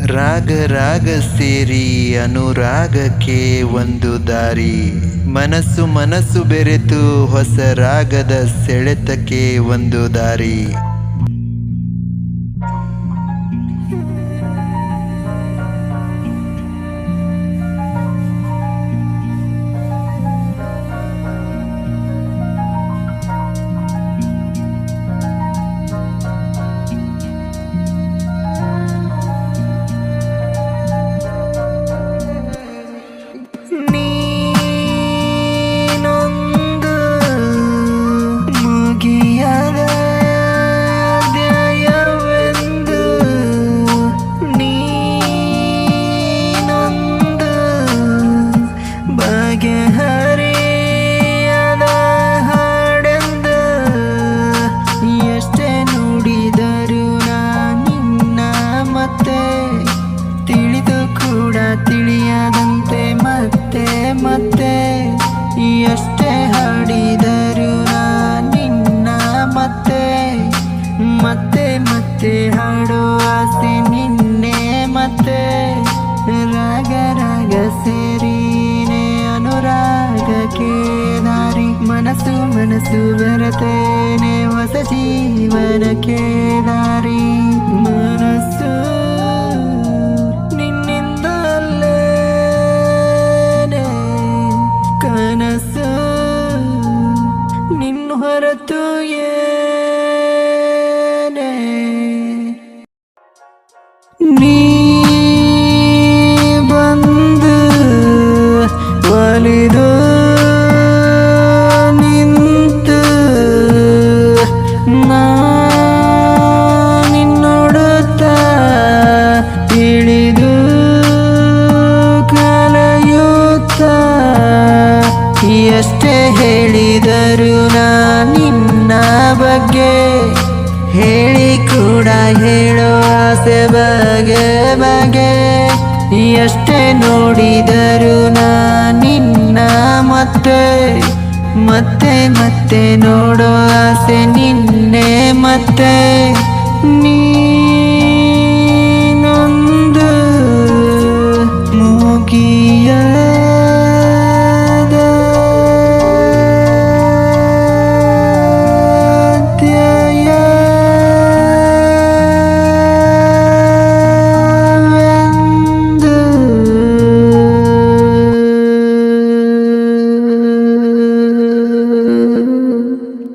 ರಾಗ ರಾಗ ಸೇರಿ ಅನುರಾಗಕ್ಕೆ ಒಂದು ದಾರಿ, ಮನಸ್ಸು ಮನಸ್ಸು ಬೆರೆತು ಹೊಸ ರಾಗದ ಸೆಳೆತಕ್ಕೆ ಒಂದು ದಾರಿ. ತಿಳಿಯದಂತೆ ಮತ್ತೆ ಮತ್ತೆ ಎಷ್ಟೇ ಹಾಡಿದರು ನಿನ್ನ ಮತ್ತೆ ಮತ್ತೆ ಮತ್ತೆ ಹಾಡೋ ಆಸೆ ನಿನ್ನೆ ಮತ್ತೆ. ರಾಗ ರಾಗ ಸೇರಿನೇ ಅನುರಾಗಕ್ಕೆ ದಾರಿ, ಮನಸ್ಸು ಮನಸ್ಸು ಬೆರೆತೇನೆ ಹೊಸ ಜೀವನಕ್ಕೆ ದಾರಿ. ಮನಸ್ಸು ಕನಸು ನಿನ್ನ ಹೊರತು ಏನೇ ನೀ ಬಂದು ಒಲಿದು ನಿಂತು ನಿನ್ನೊಡುತ್ತ ಇಳಿದು ಕಲೆಯುತ್ತ ಎಷ್ಟೇ ಹೇಳಿದರು ನಿನ್ನ ಬಗ್ಗೆ, ಹೇಳಿ ಕೂಡ ಹೇಳೋ ಆಸೆ ಬಗೆ ಬಗೆ. ಎಷ್ಟೇ ನೋಡಿದರು ನಿನ್ನ ಮತ್ತೆ ಮತ್ತೆ ಮತ್ತೆ ನೋಡೋ ಆಸೆ ನಿನ್ನೆ ಮತ್ತೆ. ನೀ